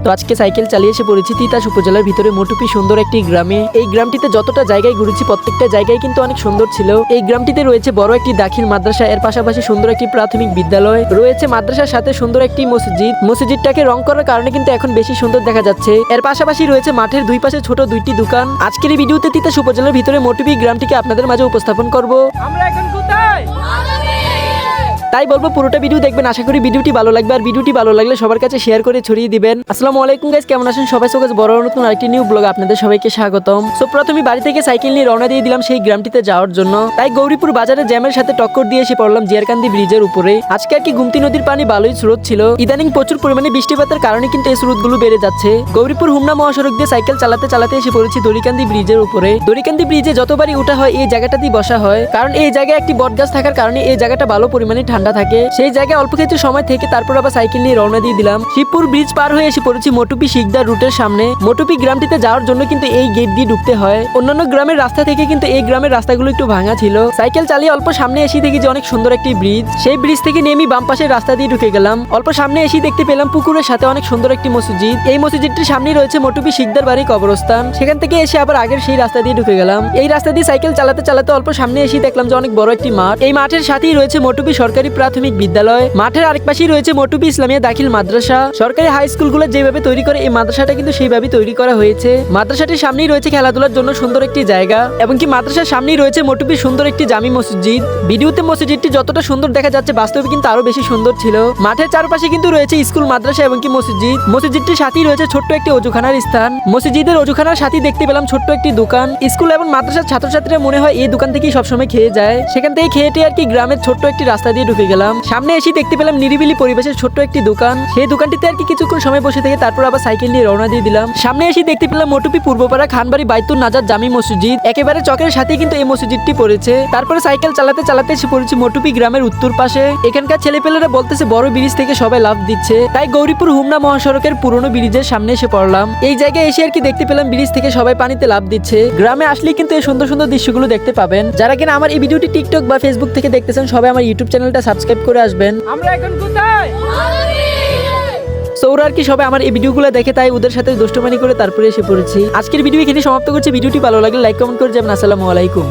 তো আজকে সাইকেল চালিয়ে এসে পড়েছি তিতাস উপজেলার ভিতরে মোটুপি সুন্দর একটি গ্রামে। এই গ্রামটিতে যতটা জায়গায় ঘুরেছি প্রত্যেকটা জায়গায় কিন্তু অনেক সুন্দর ছিল। এই গ্রামটিতে রয়েছে বড় একটি দাখিল মাদ্রাসা, এর পাশাপাশি সুন্দর একটি প্রাথমিক বিদ্যালয় রয়েছে, মাদ্রাসার সাথে সুন্দর একটি মসজিদ। মসজিদটাকে রং করার কারণে কিন্তু এখন বেশি সুন্দর দেখা যাচ্ছে। এর পাশাপাশি রয়েছে মাঠের দুই পাশে ছোট দুইটি দোকান। আজকের এই ভিডিওতে তিতাস উপজেলার ভিতরে মোটুপি গ্রামটিকে আপনাদের মাঝে উপস্থাপন করব। আমরা এখন কোথায়? তাই বলবো পুরোটা ভিডিও দেখবেন, আশা করি ভিডিওটি ভালো লাগবে। আর ভিডিওটি ভালো লাগলে সবার কাছে শেয়ার করে ছড়িয়ে দিবেন। আসসালামু আলাইকুম গাইস, কেমন আছেন সবাই? সকাল বড় নতুন আরেকটি নিউ ব্লগ আপনাদের সবাইকে স্বাগতম। সো প্রথমে বাড়ি থেকে সাইকেল নিয়ে রওনা দিয়ে দিলাম সেই গ্রামটিতে যাওয়ার জন্য। তাই গৌরীপুর বাজারে জ্যামের সাথে টক্কর দিয়ে এসে পড়লাম জিয়ারকান্দি ব্রিজের উপরে। আজকে আর কি গুমতি নদীর পানি ভালোই স্রোত ছিল। ইদানিং প্রচুর পরিমাণে বৃষ্টিপাতের কারণে কিন্তু এই স্রোতগুলো বেড়ে যাচ্ছে। গৌরীপুর হুমনা মহাসড়ক দিয়ে সাইকেল চালাতে চালাতে এসে পড়েছি দড়িকান্দি ব্রিজের উপরে। দড়িকান্দি ব্রিজে যতবারই উঠা হয় এই জায়গাটাতেই বসা হয়, কারণ এই জায়গায় একটি বটগাছ থাকার কারণে এই জায়গাটা ভালো পরিমাণে ঠান্ডা থাকে। সেই জায়গায় অল্প কিছু সময় থেকে তারপর আবার সাইকেল নিয়ে রওনা দিয়ে দিলাম। শিবপুর ব্রিজ পার হয়ে এসে পড়েছি মোটুপি শিকদার রুটের সামনে। মোটুপি গ্রামটিতে যাওয়ার জন্য কিন্তু এই গেট দিয়ে ঢুকতে হয়। অন্যান্য গ্রামের রাস্তা থেকে কিন্তু এই গ্রামের রাস্তাগুলো একটু ভাঙা ছিল। সাইকেল চালিয়ে অল্প সামনে এসে দেখি যে অনেক সুন্দর একটি ব্রিজ। সেই ব্রিজ থেকে নেমে বাম পাশের রাস্তা দিয়ে ঢুকে গেলাম। অল্প সামনে এসে দেখতে পেলাম পুকুরের সাথে অনেক সুন্দর একটি মসজিদ। এই মসজিদটির সামনে রয়েছে মোটুপি শিকদার বাড়ি কবরস্থান। সেখান থেকে এসে আবার আগের সেই রাস্তা দিয়ে ঢুকে গেলাম। এই রাস্তা দিয়ে সাইকেল চালাতে চালাতে অল্প সামনে এসে দেখলাম যে অনেক বড় একটি মাঠ। এই মাঠের সাথেই রয়েছে মোটুপি সরকারি প্রাথমিক বিদ্যালয়। মাঠের আরেক পাশেই রয়েছে মোটুপি ইসলামিয়া দাখিল মাদ্রাসা। সরকারি হাই স্কুলগুলো যেভাবে তৈরি করে এই মাদ্রাসাটা কিন্তু সেইভাবে তৈরি করা হয়েছে। মাদ্রাসাটির সামনেই রয়েছে খেলাধুলার জন্য সুন্দর একটি জায়গা, এবং কি মাদ্রাসার সামনেই রয়েছে মোটুপি সুন্দর একটি জামি মসজিদ। ভিডিওতে মসজিদটি যতটা সুন্দর দেখা যাচ্ছে বাস্তবে কিন্তু আরো বেশি সুন্দর ছিল। মাঠের চারপাশে কিন্তু রয়েছে স্কুল, মাদ্রাসা এবং কি মসজিদ। মসজিদটির সাথেই রয়েছে ছোট্ট একটি অজুখানার স্থান। মসজিদের অজুখানার সাথেই দেখতে পেলাম ছোট্ট একটি দোকান। স্কুল এবং মাদ্রাসার ছাত্রছাত্রীরা মনে হয় এই দোকান থেকেই সবসময় খেয়ে যায়। সেখান থেকে খেয়েটে আর কি গ্রামের ছোট্ট একটি রাস্তা দিয়ে ঢুকে গেলাম। সামনে এসে দেখতে পেলাম নিরিবিলি পরিবেশের ছোট্ট একটি দোকান। সেই দোকানটিতে আর কি কিছুক্ষণ সময় বসে থেকে তারপর আবার সাইকেল নিয়ে রওনা দিয়ে দিলাম। সামনে এসে দেখতে পেলাম মোটুপি পূর্বপাড়া খানবাড়ি বাইতুল নাজার জামি মসজিদ। একেবারে চকের সাথে কিন্তু এই মসজিদটি পড়েছে। তারপরে সাইকেল চালাতে চালাতে এসে পড়েছি মোটুপি গ্রামের উত্তর পাশে। এখানকার ছেলেপেলেরা বলতেছে বড় ব্রিজ থেকে সবাই লাফ দিচ্ছে। তাই গৌরীপুর হুমনা মহাসড়কের পুরনো ব্রিজের সামনে এসে পড়লাম। এই জায়গায় এসে আর কি দেখতে পেলাম ব্রিজ থেকে সবাই পানিতে লাফ দিচ্ছে। গ্রামে আসলে কিন্তু এই সুন্দর সুন্দর দৃশ্যগুলো দেখতে পাবেন। যারা কিনা আমার এই ভিডিওটি টিকটক বা ফেসবুক থেকে দেখতেছেন সবাই আমার ইউটিউব চ্যানেলটা সাবস্ক্রাইব করে আসবেন। আমরা এখন কোথায়? ওরা আর কি সবাই আমার এই ভিডিওগুলো দেখে, তাই ওদের সাথে দুষ্টুমানি করে তারপরে এসে পড়েছি। আজকের ভিডিও এখানে সমাপ্ত করছি। ভিডিওটি ভালো লাগলে লাইক কমেন্ট করে যাবেন। আসসালামু আলাইকুম।